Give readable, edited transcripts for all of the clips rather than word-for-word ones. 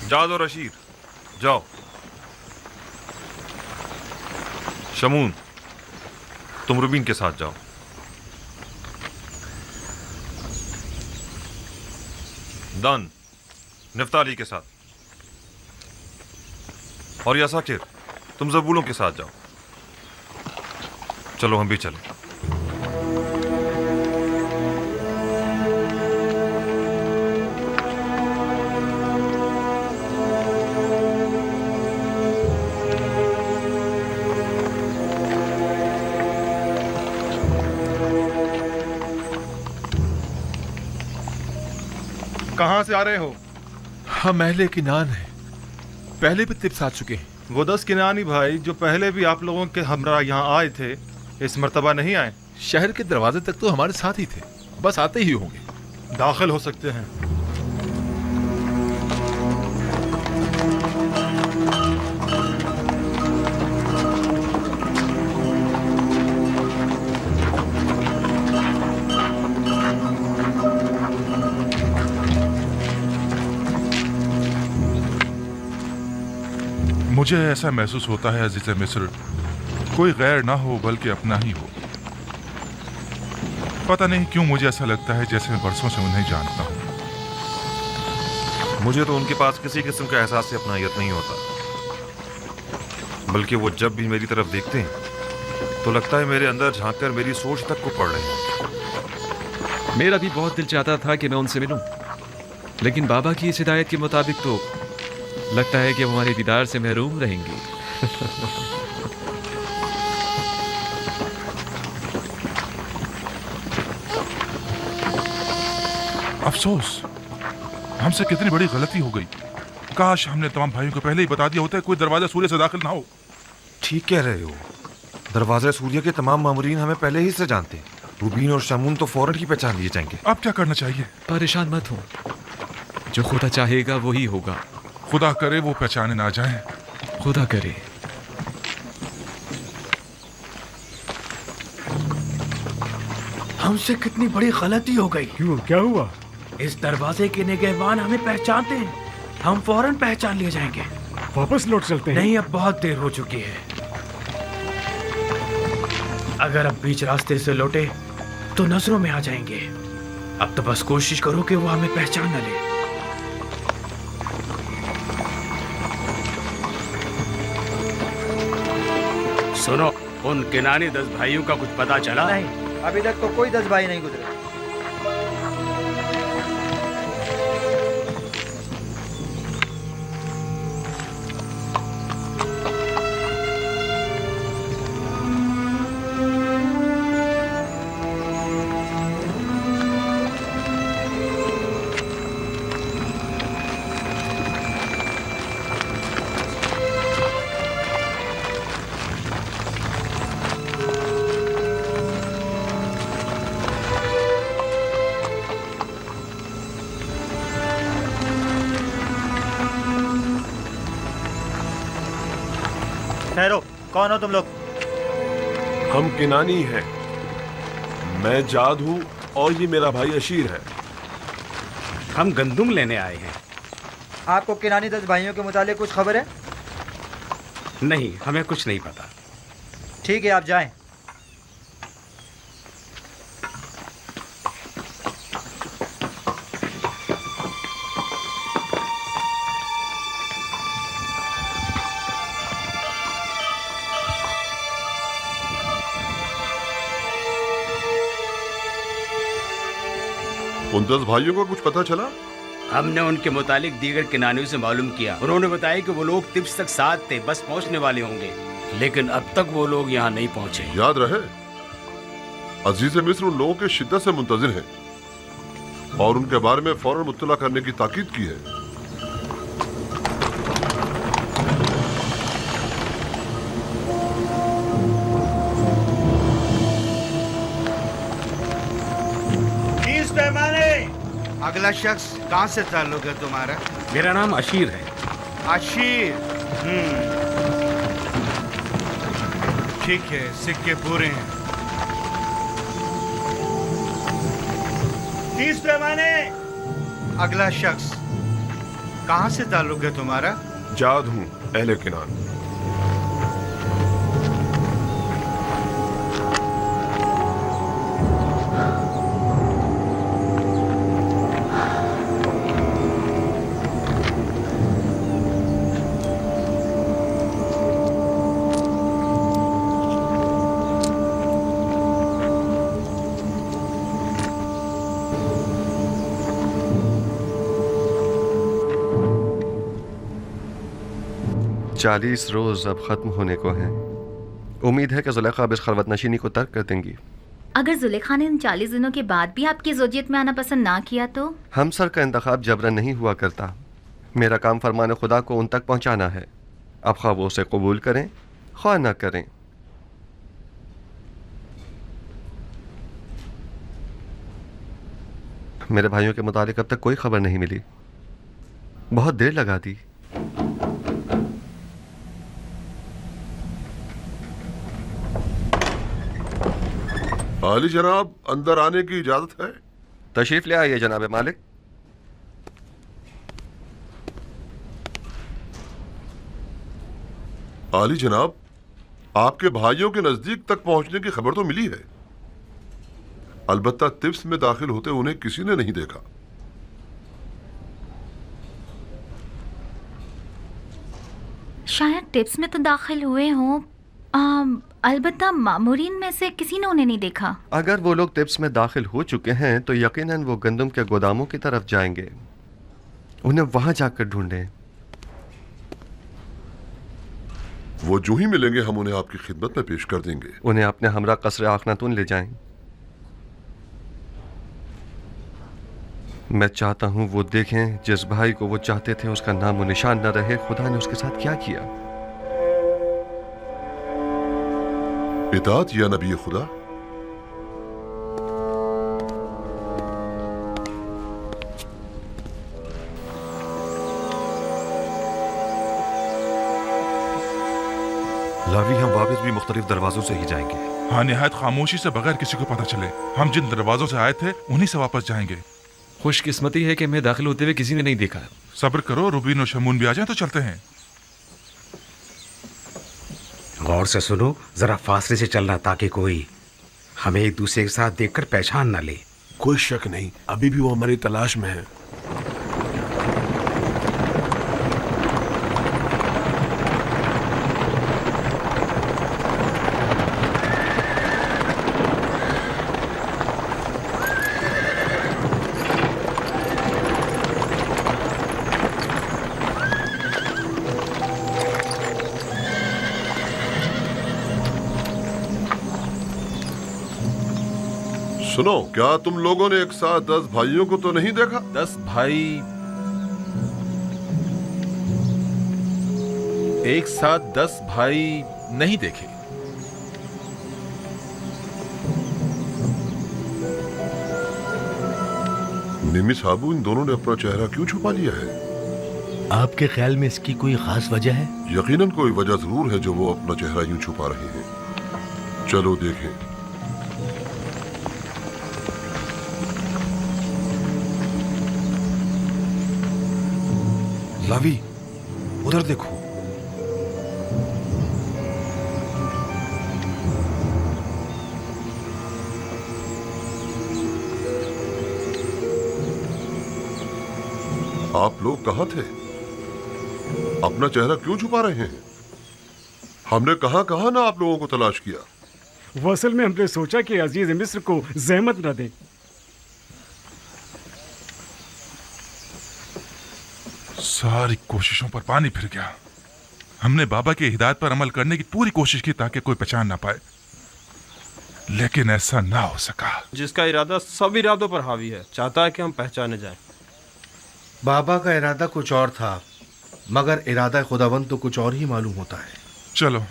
जाद और अशीर जाओ। शमून तुम रुबीन के साथ जाओ। दान निफ्ताली के साथ। और यासाकिर तुम ज़बूलों के साथ जाओ। चलो हम भी चलें। कहाँ से आ रहे हो? हम अहले किनान हैं, पहले भी तिब्स आ चुके हैं। वो 10 किनानी भाई जो पहले भी आप लोगों के हमरा यहाँ आए थे, इस मर्तबा नहीं आए। शहर के दरवाजे तक तो हमारे साथ ही थे, बस आते ही होंगे। दाखिल हो सकते हैं। मुझे ऐसा महसूस होता है अजीज़ मिस्र, कोई गैर ना हो बल्कि अपना ही हो। पता नहीं क्यों मुझे ऐसा लगता है जैसे मैं बरसों से उन्हें जानता हूँ। मुझे तो उनके पास किसी किस्म का एहसास या अपनायत नहीं होता, बल्कि वो जब भी मेरी तरफ देखते हैं तो लगता है मेरे अंदर झांककर मेरी सोच तक को पढ़ रहे हैं। मेरा भी बहुत दिल चाहता था कि मैं उनसे मिलूं, लेकिन बाबा की इस हिदायत के मुताबिक तो लगता है कि वो हमारे दीदार से महरूम रहेंगे। अफसोस, हमसे कितनी बड़ी गलती हो गई। काश हमने तमाम भाइयों को पहले ही बता दिया होता है कोई दरवाजा सूर्य से दाखिल ना हो। ठीक कह रहे हो, दरवाजा सूर्य के तमाम मामूरीन हमें पहले ही से जानते हैं। रुबीन और शमून तो फौरन ही पहचान लिए जाएंगे। अब क्या करना चाहिए? परेशान मत हो, जो खुदा चाहेगा वही होगा। खुदा करे वो पहचाने ना जाए। खुदा करे। हमसे कितनी बड़ी गलती हो गई। क्यों, क्या हुआ? इस दरवाजे के निगहबान हमें पहचानते हैं, हम फौरन पहचान लिए जाएंगे। वापस लौट चलते हैं। नहीं, अब बहुत देर हो चुकी है। अगर अब बीच रास्ते से लौटे तो नजरों में आ जाएंगे। अब तो बस कोशिश करो कि वो हमें पहचान न ले। सुनो, उन किनानी 10 भाइयों का कुछ पता चला? नहीं, अभी तक तो कोई 10 भाई नहीं गुजरे। ठहरो, कौन हो तुम लोग? हम किनानी हैं। मैं जाद हूँ और ये मेरा भाई अशीर है। हम गंदुम लेने आए हैं। आपको किनानी 10 भाइयों के मुतालिक कुछ खबर है? नहीं, हमें कुछ नहीं पता। ठीक है, आप जाएं। उन 10 भाइयों का कुछ पता चला? हमने उनके मुतालिक दीगर किनानियों से मालूम किया। उन्होंने बताया कि वो लोग तिब्स तक साथ थे, बस पहुंचने वाले होंगे, लेकिन अब तक वो लोग यहाँ नहीं पहुंचे। याद रहे, अजीज मिस्र उन लोगों के शिद्दत से मुंतजिर हैं और उनके बारे में फौरन मुत्तला करने की ताकीद की है। अगला शख्स कहाँ से ताल्लुक है तुम्हारा? मेरा नाम अशीर है। अशीर, ठीक है, सिक्के पूरे हैं। 30 पैमाने। अगला शख्स कहाँ से ताल्लुक है तुम्हारा? जाद हूँ, अहले किनान। चालीस रोज अब खत्म होने को हैं। उम्मीद है कि जुलेखा अब इस खलवत नशीनी को तर्क कर देंगी। अगर जुलेखा ने इन 40 दिनों के बाद भी आपकी ज़ौजियत में आना पसंद ना किया तो? हम सर का इंतखाब जबरन नहीं हुआ करता। मेरा काम फरमान खुदा को उन तक पहुंचाना है। अब ख्वाह वो उसे कबूल करें ख्वाह ना करें। मेरे भाइयों के मुतालिक अब तक कोई खबर नहीं मिली। बहुत देर लगा दी। आली जनाब, अंदर आने की इजाजत है? तशरीफ ले आइए जनाब मालिक। आली जनाब, आपके भाइयों के नजदीक तक पहुंचने की खबर तो मिली है, अलबत्ता तिब्स में दाखिल होते उन्हें किसी ने नहीं देखा। शायद टिप्स में तो दाखिल हुए हों, अलबत्ता मामूरीन में से किसी ने उन्हें नहीं देखा। अगर वो लोग टिप्स में दाखिल हो चुके हैं तो यकीनन वो गंदम के गोदामों की तरफ जाएंगे। उन्हें वहां जाकर ढूंढें। वो जो ही मिलेंगे हम उन्हें आपकी खिदमत में पेश कर देंगे। उन्हें अपने हमरा कसर आखनातून ले जाएं। मैं चाहता हूं वो देखें जिस भाई को वो चाहते थे उसका नाम और निशान न रहे। खुदा ने उसके साथ क्या किया। इताअत या नबी खुदा। लावी, हम वापस भी मुख्तलिफ दरवाजों से ही जाएंगे। हाँ, निहायत खामोशी से, बगैर किसी को पता चले। हम जिन दरवाजों से आए थे उन्हीं से वापस जाएंगे। खुशकिस्मती है कि मैं दाखिल होते हुए किसी ने नहीं देखा। सब्र करो, रूबीन और शमून भी आ जाए तो चलते हैं। गौर से सुनो, जरा फासले से चलना ताकि कोई हमें एक दूसरे के साथ देखकर पहचान ना ले। कोई शक नहीं, अभी भी वो हमारी तलाश में है। सुनो, क्या तुम लोगों ने एक साथ 10 भाइयों को तो नहीं देखा? 10 भाई एक साथ 10 भाई नहीं देखे। निमी साहबू, इन दोनों ने अपना चेहरा क्यों छुपा लिया है? आपके ख्याल में इसकी कोई खास वजह है? यकीनन कोई वजह जरूर है जो वो अपना चेहरा यूं छुपा रहे हैं। चलो देखें। लावी, उधर देखो। आप लोग कहाँ थे? अपना चेहरा क्यों छुपा रहे हैं? हमने कहाँ कहाँ ना आप लोगों को तलाश किया। वो असल में हमने सोचा कि अजीज मिस्र को जहमत न दें। सारी कोशिशों पर पानी फिर गया। हमने बाबा की हिदायत पर अमल करने की पूरी कोशिश की ताकि कोई पहचान ना पाए, लेकिन ऐसा ना हो सका। जिसका इरादा सब इरादों पर हावी है, चाहता है कि हम पहचाने जाएं। बाबा का इरादा कुछ और था, मगर इरादा खुदावंद तो कुछ और ही मालूम होता है। चलो,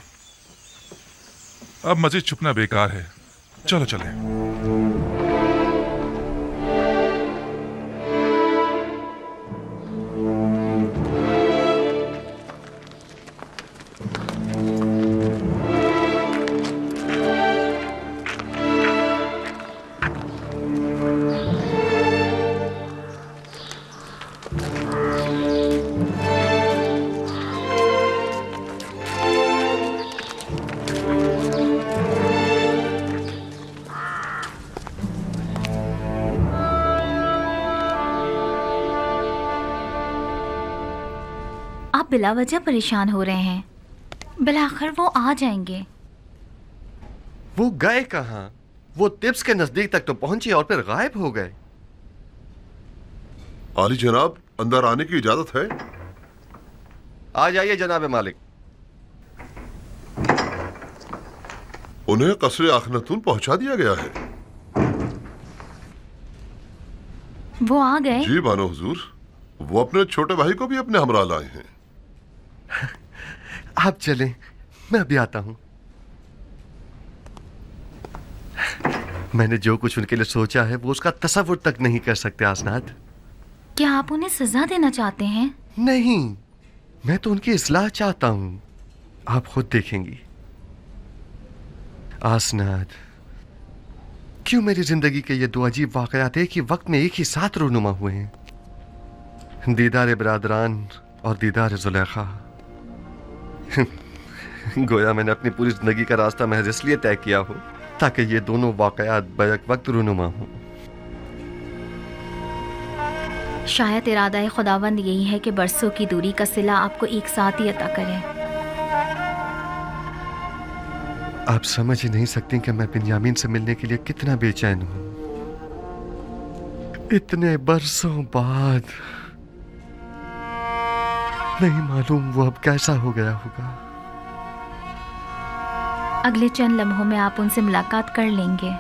अब मजीद छुपना बेकार है। चलो चलें। आप बिला वजह परेशान हो रहे हैं। बिलाखिर वो आ जाएंगे। वो गए कहाँ? वो तिब्स के नजदीक तक तो पहुंचे और फिर गायब हो गए। आली जनाब, अंदर आने की इजाजत है? आ जाइए जनाब मालिक। उन्हें कसरे आखनतून पहुंचा दिया गया है। वो आ गए? जी बानो हुजूर, वो अपने छोटे भाई को भी अपने हमरा लाए हैं। आप चलें, मैं अभी आता हूं। मैंने जो कुछ उनके लिए सोचा है वो उसका तसव्वुर तक नहीं कर सकते आसनाद। क्या आप उन्हें सजा देना चाहते हैं? नहीं, मैं तो उनकी इस्लाह चाहता हूं। आप खुद देखेंगी। आसनाद, क्यों मेरी जिंदगी के ये दो अजीब वाकयात एक ही वक्त में एक ही साथ रूनुमा हुए हैं? दीदार बरादरान और दीदार जुलेखा। गोया मैंने अपनी पूरी जिंदगी का रास्ता महज इसलिए तय किया हो ताकि ये दोनों वाकयात बैक वक्त रूनुमा हों। शायद इरादा खुदावंद यही है कि बरसों की दूरी का सिला आपको एक साथ ही अता करें। आप समझ ही नहीं सकती कि मैं बिन्यामीन से मिलने के लिए कितना बेचैन हूं। इतने बरसों बाद। नहीं मालूम वो अब कैसा हो गया होगा। अगले चंद लम्हों में आप उनसे मुलाकात कर लेंगे।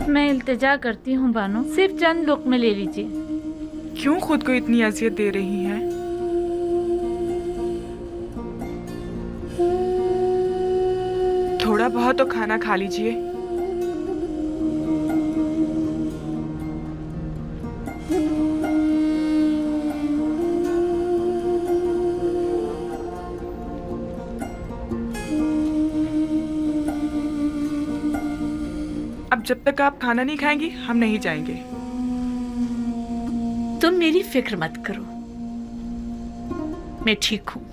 मैं इल्तिजा करती हूँ बानो, सिर्फ चंद लुक़्मे ले लीजिए। क्यों खुद को इतनी अजियत दे रही हैं? थोड़ा बहुत तो खाना खा लीजिए। अब जब तक आप खाना नहीं खाएंगी हम नहीं जाएंगे। तुम मेरी फिक्र मत करो, मैं ठीक हूँ।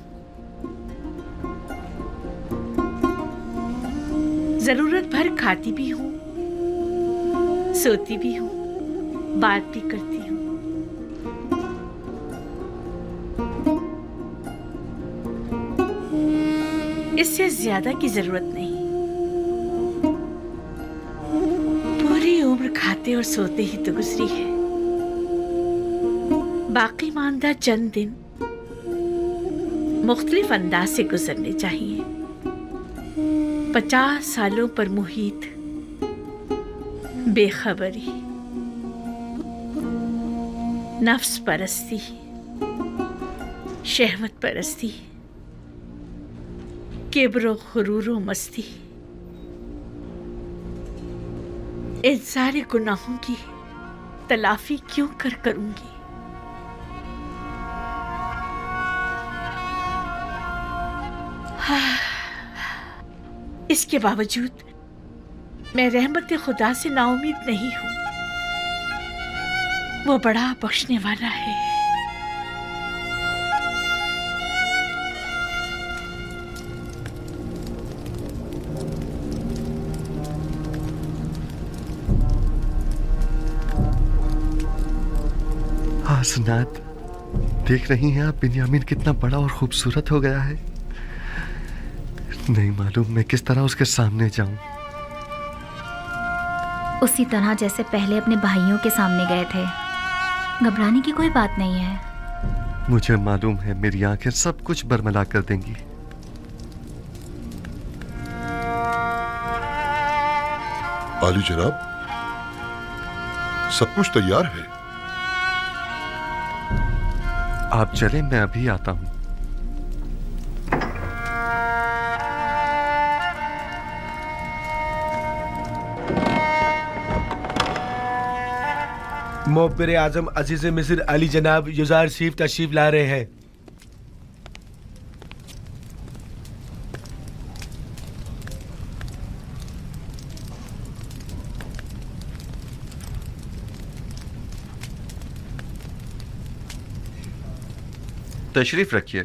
जरूरत भर खाती भी हूँ, सोती भी हूँ, बात भी करती हूँ। इससे ज्यादा की जरूरत नहीं। पूरी उम्र खाते और सोते ही तो गुजरी है। बाकी मानदा चंद दिन मुख्तलिफ अंदाज से गुजरने चाहिए। 50 सालों पर मुहित बेखबरी, नफ्स परस्ती, शहवत परस्ती, किब्र खुरूर मस्ती, इन सारे गुनाहों की तलाफी क्यों करूंगी? इसके बावजूद मैं रहमत खुदा से नाउमीद नहीं हूं। वो बड़ा बख्शने वाला है। आसनाद, देख रही हैं आप बिन्यामीन कितना बड़ा और खूबसूरत हो गया है। नहीं मालूम मैं किस तरह उसके सामने जाऊं। उसी तरह जैसे पहले अपने भाइयों के सामने गए थे। घबराने की कोई बात नहीं है। मुझे मालूम है मेरी आंखें सब कुछ बरमला कर देंगी। आली जनाब, सब कुछ तैयार है। आप चलें, मैं अभी आता हूं। मोहब्बर आजम अजीज मिस्र अली जनाब युजार शरीफ तशरीफ ला रहे हैं। तशरीफ रखिए।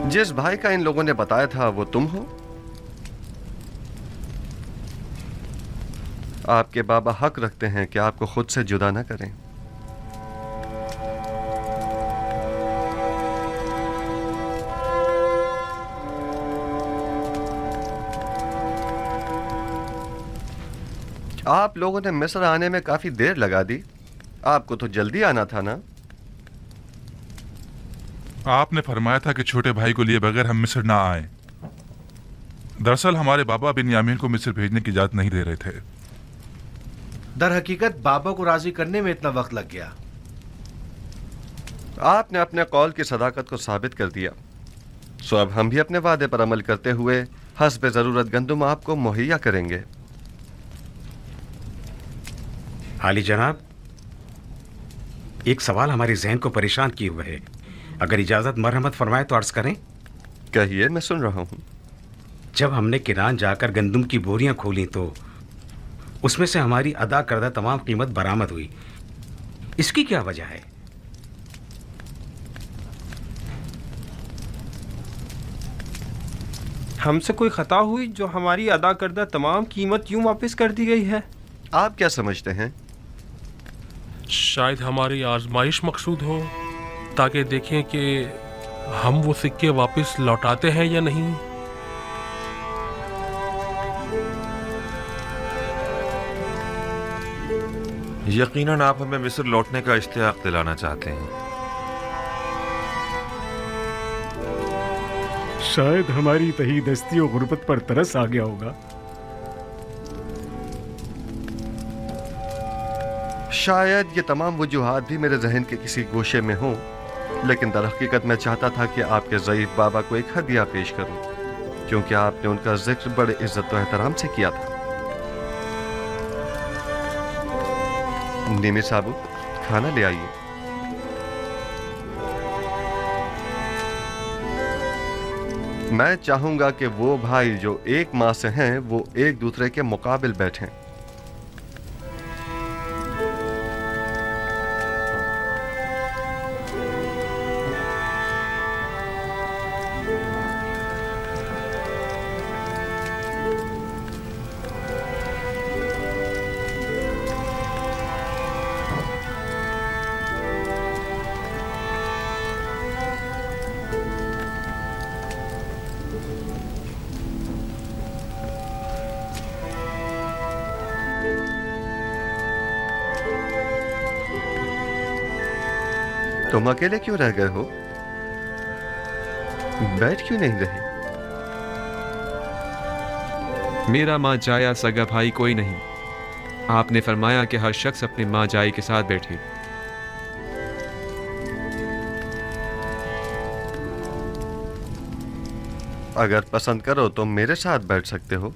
जिस भाई का इन लोगों ने बताया था वो तुम हो? आपके बाबा हक रखते हैं कि आपको खुद से जुदा ना करें। आप लोगों ने मिस्र आने में काफी देर लगा दी। आपको तो जल्दी आना था ना? आपने फरमाया था कि छोटे भाई को लिए बगैर हम मिस्र ना आए। दरअसल हमारे बाबा बिन्यामीन को मिस्र भेजने की इजाजत नहीं दे रहे थे। दर हकीकत बाबा को राजी करने में इतना वक्त लग गया। आपने अपने कौल की सदाकत को साबित कर दिया, सो अब हम भी अपने वादे पर अमल करते हुए हस्ब जरूरत गंदुम आपको मुहैया करेंगे। आली जनाब, एक सवाल हमारे जहन को परेशान किए हुए है। अगर इजाजत मरहमत फरमाए तो अर्ज करें। कहिए, मैं सुन रहा हूं। जब हमने किरान जाकर गंदुम की बोरियां खोली तो उसमें से हमारी अदा करदा तमाम कीमत बरामद हुई। इसकी क्या वजह है? हमसे कोई खता हुई जो हमारी अदा करदा तमाम कीमत यूं वापस कर दी गई है? आप क्या समझते हैं? शायद हमारी आजमाइश मकसूद हो, ताकि देखें कि हम वो सिक्के वापस लौटाते हैं या नहीं। यकीनन आप हमें मिस्र लौटने का इश्तियाक दिलाना चाहते हैं। शायद हमारी तही दस्ती और गुर्बत पर तरस आ गया होगा। शायद ये तमाम वजूहात भी मेरे जहन के किसी गोशे में हों, लेकिन दरहकीकत मैं चाहता था कि आपके ज़ईफ़ बाबा को एक हदिया पेश करूं, क्योंकि आपने उनका जिक्र बड़े इज्जत और एहतराम से किया था। निमी साबू, खाना ले आइए। मैं चाहूंगा कि वो भाई जो एक माँ से हैं वो एक दूसरे के मुकाबिल बैठें। तुम अकेले क्यों रह गए हो? बैठ क्यों नहीं रहे? मेरा माँ जाया सगा भाई कोई नहीं। आपने फरमाया कि हर शख्स अपने माँ जाई के साथ बैठे। अगर पसंद करो तो मेरे साथ बैठ सकते हो।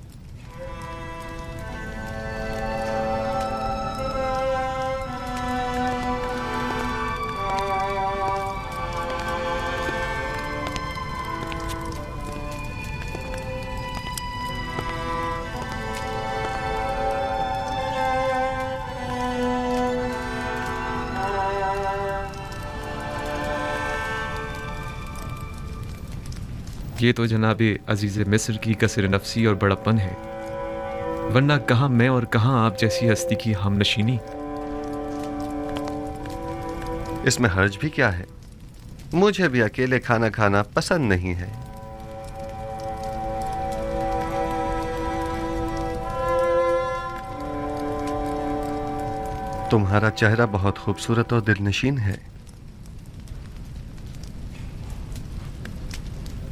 ये तो जनाबे अजीज़ मिस्र की कसर नफसी और बड़प्पन है, वरना कहाँ मैं और कहाँ आप जैसी हस्ती की हमनशीनी। इसमें हर्ज भी क्या है? मुझे भी अकेले खाना खाना पसंद नहीं है। तुम्हारा चेहरा बहुत खूबसूरत और दिलनशीन है।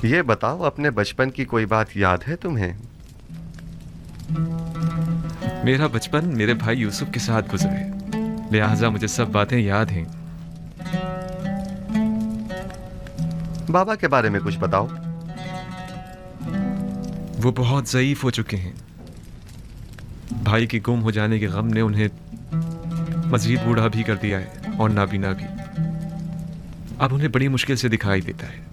ये बताओ, अपने बचपन की कोई बात याद है तुम्हें? मेरा बचपन मेरे भाई यूसुफ के साथ गुजरे, लिहाजा मुझे सब बातें याद हैं। बाबा के बारे में कुछ बताओ। वो बहुत ज़ईफ हो चुके हैं। भाई के गुम हो जाने के गम ने उन्हें मजीद बूढ़ा भी कर दिया है और नाबीना भी। अब उन्हें बड़ी मुश्किल से दिखाई देता है।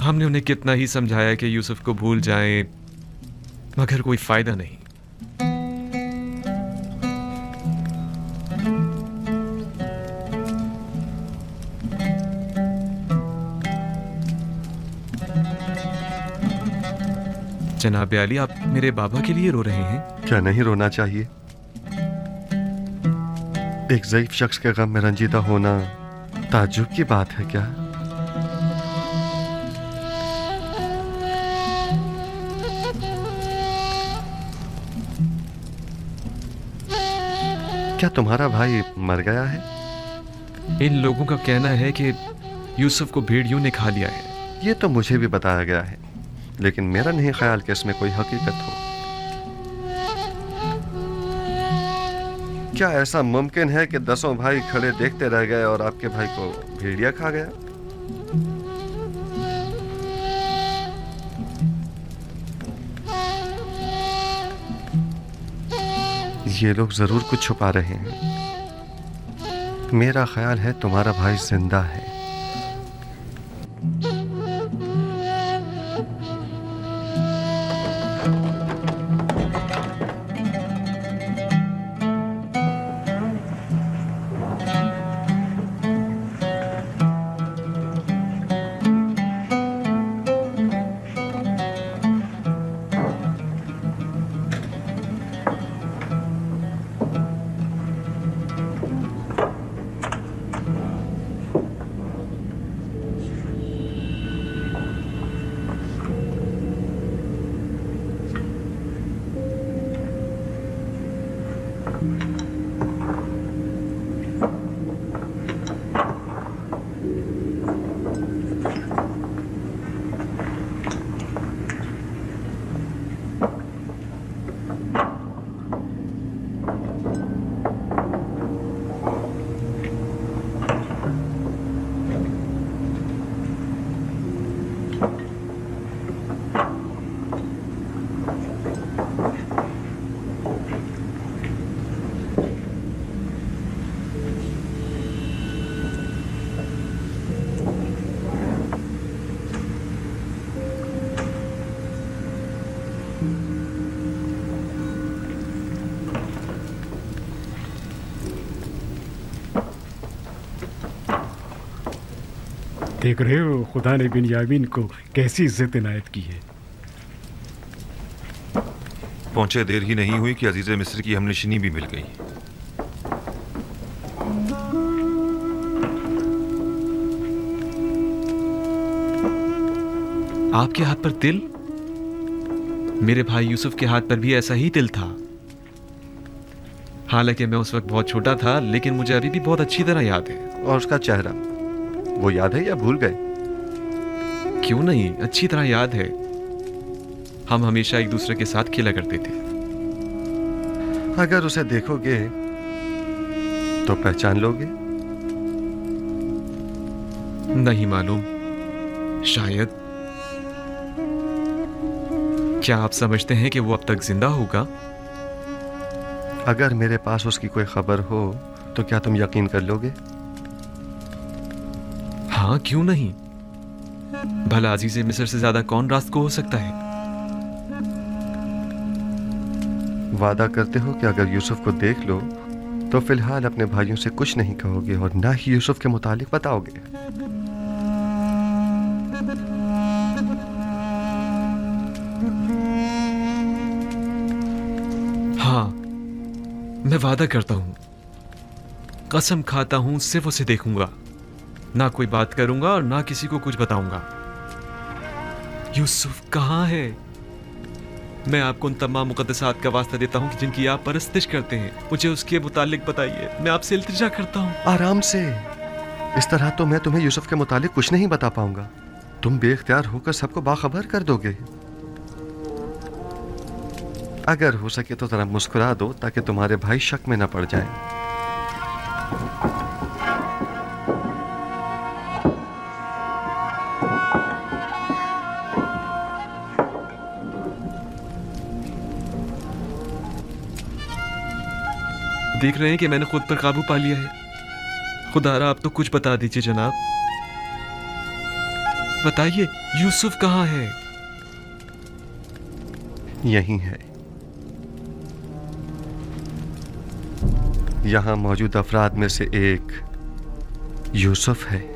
हमने उन्हें कितना ही समझाया कि यूसुफ को भूल जाएं, मगर कोई फायदा नहीं। जनाब अली, आप मेरे बाबा के लिए रो रहे हैं? क्या नहीं रोना चाहिए? एक ज़ईफ शख्स के गम में रंजीदा होना ताज्जुब की बात है क्या? क्या तुम्हारा भाई मर गया है? इन लोगों का कहना है कि यूसुफ को भेड़ियों ने खा लिया है। ये तो मुझे भी बताया गया है, लेकिन मेरा नहीं ख्याल कि इसमें कोई हकीकत हो। क्या ऐसा मुमकिन है कि 10 भाई खड़े देखते रह गए और आपके भाई को भेड़िया खा गया? ये लोग जरूर कुछ छुपा रहे हैं। मेरा ख्याल है तुम्हारा भाई जिंदा है। देख रहे हो खुदा ने बिन्यामीन को कैसी इज्जत इनायत की है। पहुंचे देर ही नहीं हुई कि अजीज मिस्र की हमनशिनी भी मिल गई। आपके हाथ पर तिल? मेरे भाई यूसुफ के हाथ पर भी ऐसा ही तिल था। हालांकि मैं उस वक्त बहुत छोटा था, लेकिन मुझे अभी भी बहुत अच्छी तरह याद है। और उसका चेहरा, वो याद है या भूल गए? क्यों नहीं, अच्छी तरह याद है। हम हमेशा एक दूसरे के साथ खेला करते थे। अगर उसे देखोगे तो पहचान लोगे? नहीं मालूम, शायद। क्या आप समझते हैं कि वो अब तक जिंदा होगा? अगर मेरे पास उसकी कोई खबर हो तो क्या तुम यकीन कर लोगे? हाँ, क्यों नहीं। भला अजीज़े मिस्र से ज्यादा कौन रास्त को हो सकता है? वादा करते हो कि अगर यूसुफ को देख लो तो फिलहाल अपने भाइयों से कुछ नहीं कहोगे और ना ही यूसुफ के मुतालिक बताओगे? हाँ, मैं वादा करता हूं, कसम खाता हूं, सिर्फ उसे देखूंगा, ना कोई बात करूंगा और ना किसी को कुछ बताऊंगा। यूसुफ कहाँ है? मैं आपको उन तमाम मुकद्दसात का वास्ता देता हूं कि जिनकी आप परस्तिश करते हैं, मुझे उसके मुतालिक बताइए। मैं आपसे इल्तिजा करता हूं। आराम से। इस तरह तो मैं तुम्हें यूसुफ के मुतालिक कुछ नहीं बता पाऊंगा। तुम बेख्तियार होकर सबको बाखबर कर दोगे। अगर हो सके तो जरा मुस्कुरा दो ताकि तुम्हारे भाई शक में न पड़ जाएं। देख रहे हैं कि मैंने खुद पर काबू पा लिया है। खुदारा आप तो कुछ बता दीजिए जनाब। बताइए, यूसुफ कहाँ है? यही है। यहाँ मौजूद अफराद में से एक यूसुफ है।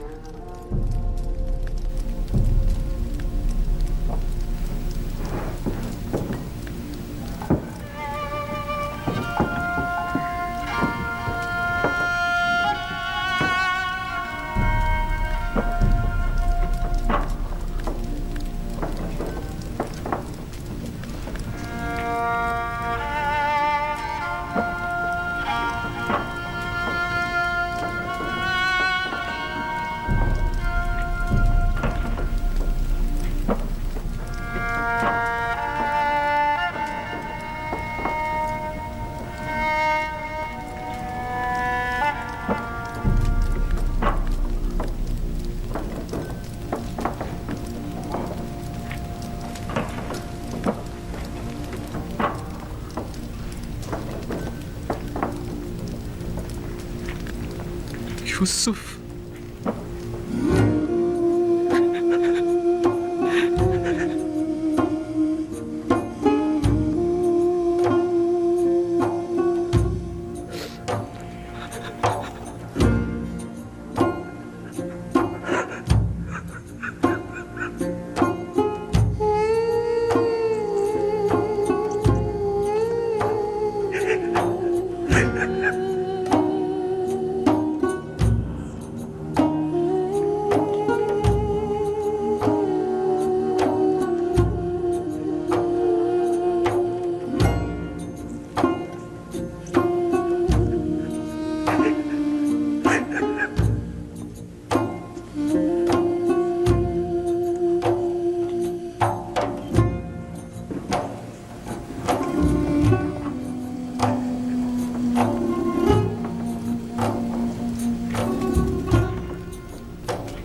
यूसुफ।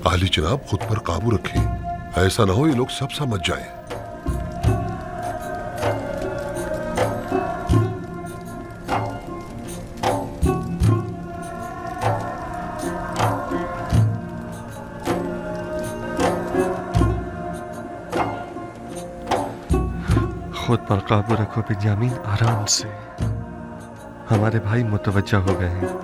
आली जनाब, खुद पर काबू रखें, ऐसा ना हो ये लोग सब समझ जाएं। खुद पर काबू रखो बिन्यामीन, आराम से। हमारे भाई मुतवज्जा हो गए हैं।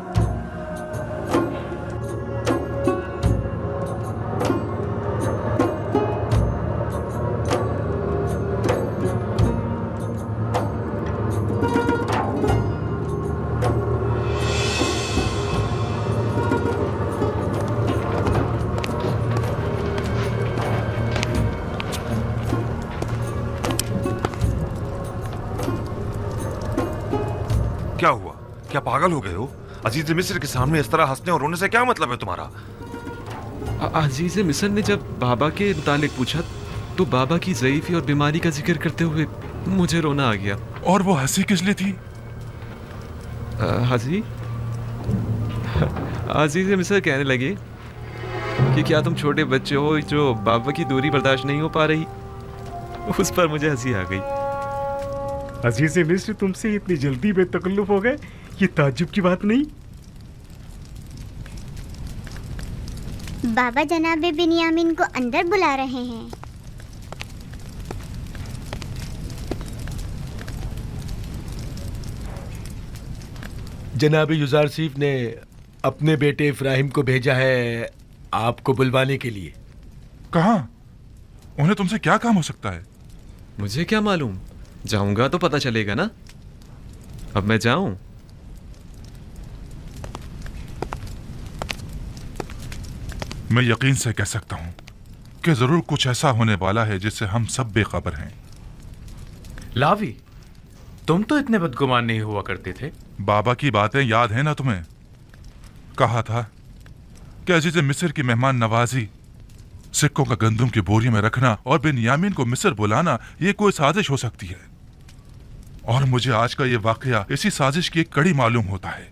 क्या हुआ? क्या पागल हो गए हो? अजीज मिस्र के सामने इस तरह हंसने और रोने से क्या मतलब है तुम्हारा? अजीज मिस्र ने जब बाबा के मुतालिक पूछा तो बाबा की ज़ईफ़ी और बीमारी का जिक्र करते हुए मुझे रोना आ गया। और वो हंसी किस लिए थी? हंसी? अजीज मिस्र कहने लगे कि क्या तुम छोटे बच्चे हो जो बाबा की दूरी बर्दाश्त नहीं हो पा रही? उस पर मुझे हंसी आ गई। अजीज मिस्र तुमसे इतनी जल्दी बेतकल्लुफ हो गए, ये ताज्जुब की बात नहीं। बाबा जनाबे बिन्यामीन को अंदर बुला रहे हैं। जनाबे युजारसीफ ने अपने बेटे इब्राहिम को भेजा है आपको बुलवाने के लिए। कहाँ? उन्हें तुमसे क्या काम हो सकता है? मुझे क्या मालूम, जाऊंगा तो पता चलेगा ना। अब मैं जाऊं? मैं यकीन से कह सकता हूं कि जरूर कुछ ऐसा होने वाला है जिससे हम सब बेखबर हैं। लावी, तुम तो इतने बदगुमान नहीं हुआ करते थे। बाबा की बातें याद है ना तुम्हें? कहा था कि अजीज मिस्र की मेहमान नवाजी, सिक्कों का गंदम की बोरी में रखना और बिन्यामीन को मिस्र बुलाना ये कोई साजिश हो सकती है। और मुझे आज का ये वाकया इसी साजिश की एक कड़ी मालूम होता है।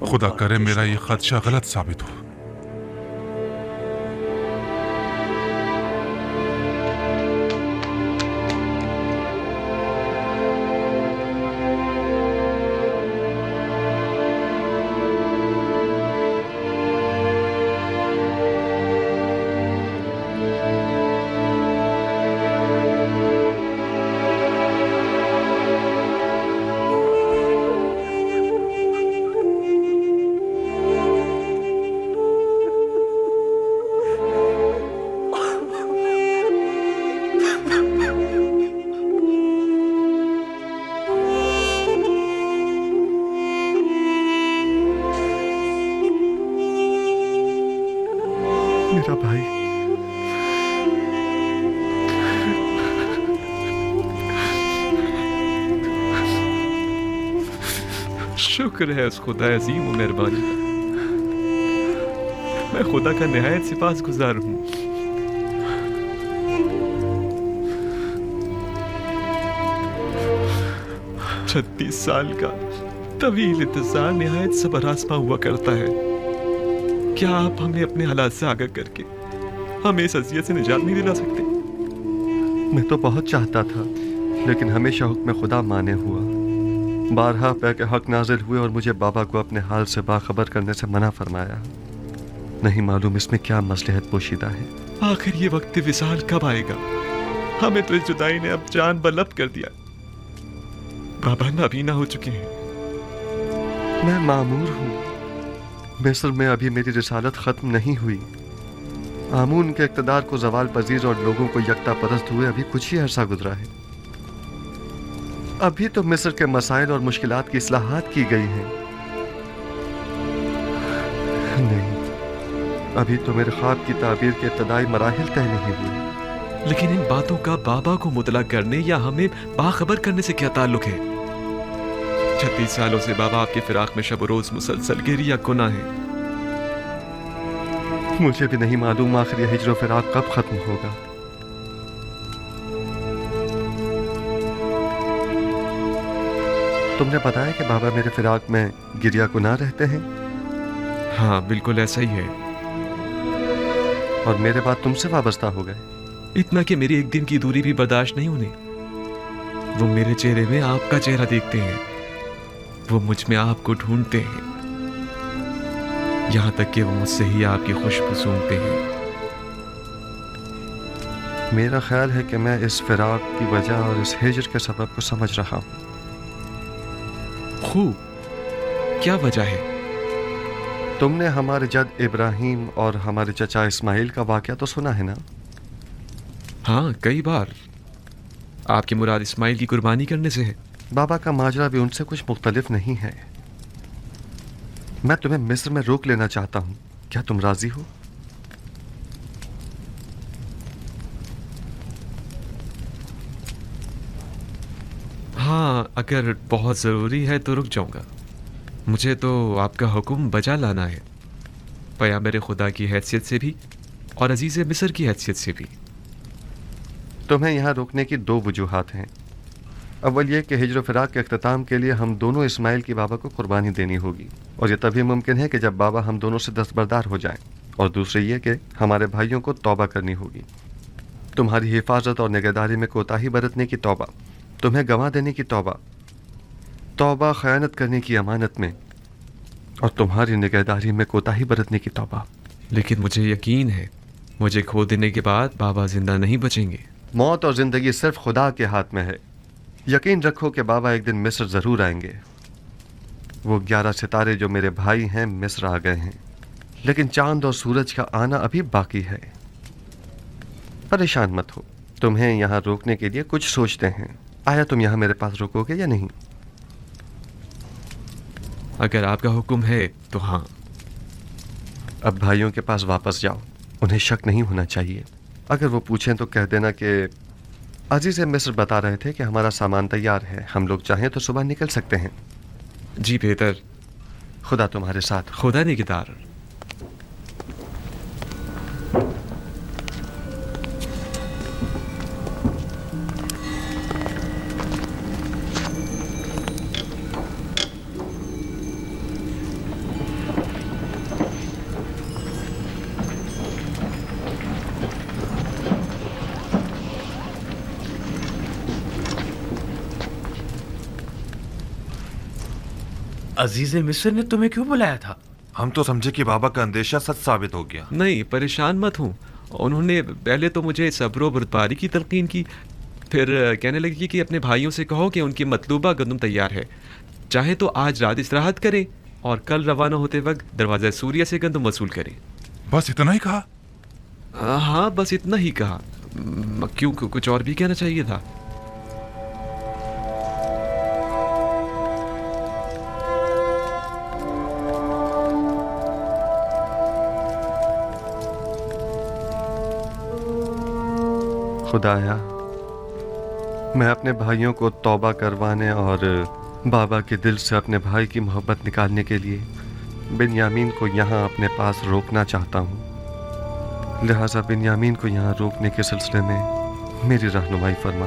खुदा करे मेरा ये खदशा गलत साबित हो। शुक्र है उस खुदा अजीम व मेहरबानी का। मैं खुदा का निहायत सिपासगुजार हूँ। छत्तीस साल का तवील इंतजार निहायत सबर आसमा हुआ करता है। क्या आप हमें अपने हालात से आगाह करके हमें इस अजियत से निजात नहीं दिला सकते? मैं तो बहुत चाहता था, लेकिन हमेशा हुक्म खुदा माने हुआ। बारहा पे के हक नाजिल हुए और मुझे बाबा को अपने हाल से बाखबर करने से मना फरमाया। नहीं मालूम इसमें क्या मसलहत पोशीदा है। आखिर ये वक्त विसाल कब आएगा? हमें तो इस जुदाई ने अब जान बलब कर दिया। बाबा नाबीना हो चुके हैं। मैं मामूर हूँ। मिस्र में अभी मेरी रिसालत खत्म नहीं हुई। आमून के इक़्तिदार को जवाल पजीर और लोगों को यकता परस्त हुए अभी कुछ ही अरसा गुजरा है। अभी तो मिस्र के मसाइल और मुश्किलात की इस्लाहात की गई हैं। नहीं, अभी तो मेरे ख्वाब की ताबीर के इब्तदाई मराहिल तय नहीं हुए। लेकिन इन बातों का बाबा को मुतला करने या हमें बाखबर करने से क्या ताल्लुक है? 36 सालों से बाबा आपके फिराक में शब रोज मुसलसल गिरी या गुनाह है। मुझे भी नहीं मालूम आखिर यह हिज्र फिराक कब खत्म होगा। तुमने बताया कि बाबा मेरे फिराक में गिरिया गुनाह रहते हैं? हाँ, बिल्कुल ऐसा ही है। और मेरे बाद तुमसे वाबस्ता हो गए? इतना कि मेरी एक दिन की दूरी भी बर्दाश्त नहीं उन्हें। वो मेरे चेहरे में आपका चेहरा देखते हैं, वो मुझ में आपको ढूंढते हैं, यहां तक कि वो मुझसे ही आपकी खुशबू सूंघते हैं। मेरा ख्याल है कि मैं इस फिराक की वजह और इस हिज्र के सबब को समझ रहा हूं। खूब, क्या वजह है? तुमने हमारे जद इब्राहिम और हमारे चचा इस्माइल का वाकया तो सुना है ना? हाँ, कई बार। आपकी मुराद इस्माइल की कुर्बानी करने से है। बाबा का माजरा भी उनसे कुछ मुख्तलिफ नहीं है। मैं तुम्हें मिस्र में रोक लेना चाहता हूं, क्या तुम राजी हो? हाँ, अगर बहुत ज़रूरी है तो रुक जाऊंगा। मुझे तो आपका हुक्म बजा लाना है, पैगंबर खुदा की हैसियत से भी और अजीज़ मिस्र की हैसियत से भी। तुम्हें यहाँ रोकने की दो वजूहात हैं। अव्वल ये कि हिज्र फिराक के अख्ताम के लिए हम दोनों इस्माइल की बाबा को कुर्बानी देनी होगी, और यह तभी मुमकिन है कि जब बाबा हम दोनों से दस्तबरदार हो जाएं। और दूसरी ये कि हमारे भाइयों को तौबा करनी होगी। तुम्हारी हिफाजत और निगहदारी में कोताही बरतने की तौबा, तुम्हें गंवा देने की तौबा, तौबा खयानत करने की अमानत में, और तुम्हारी निगहदारी में कोताही बरतने की तौबा। लेकिन मुझे यकीन है मुझे खो देने के बाद बाबा जिंदा नहीं बचेंगे। मौत और जिंदगी सिर्फ खुदा के हाथ में है। यकीन रखो कि बाबा एक दिन मिस्र ज़रूर आएंगे। वो 11 सितारे जो मेरे भाई हैं मिस्र आ गए हैं, लेकिन चांद और सूरज का आना अभी बाकी है। परेशान मत हो, तुम्हें यहाँ रोकने के लिए कुछ सोचते हैं। आया तुम यहाँ मेरे पास रुकोगे या नहीं? अगर आपका हुक्म है तो हाँ। अब भाइयों के पास वापस जाओ, उन्हें शक नहीं होना चाहिए। अगर वो पूछें तो कह देना कि अजीज मिस्र बता रहे थे कि हमारा सामान तैयार है, हम लोग चाहें तो सुबह निकल सकते हैं। जी बेहतर। खुदा तुम्हारे साथ। खुदा निगहदार। अजीज मिस्र ने तुम्हें क्यों बुलाया था? हम तो समझे कि बाबा का अंदेशा सच साबित हो गया। नहीं, परेशान मत हूँ। उन्होंने पहले तो मुझे सब्र और बर्दारी की तलकीन की, फिर कहने लगी कि अपने भाइयों से कहो कि उनकी मतलूबा गंदम तैयार है, चाहे तो आज रात इस्तेराहत करें और कल रवाना होते वक्त दरवाज़ा सूर्य से गंदम वसूल करें। बस इतना ही कहा? हाँ, बस इतना ही कहा। क्यों, कुछ और भी कहना चाहिए था? खुदाया, मैं अपने भाइयों को तौबा करवाने और बाबा के दिल से अपने भाई की मोहब्बत निकालने के लिए बिन्यामीन को यहाँ अपने पास रोकना चाहता हूँ। लिहाजा बिन्यामीन को यहाँ रोकने के सिलसिले में मेरी रहनुमाई फरमा।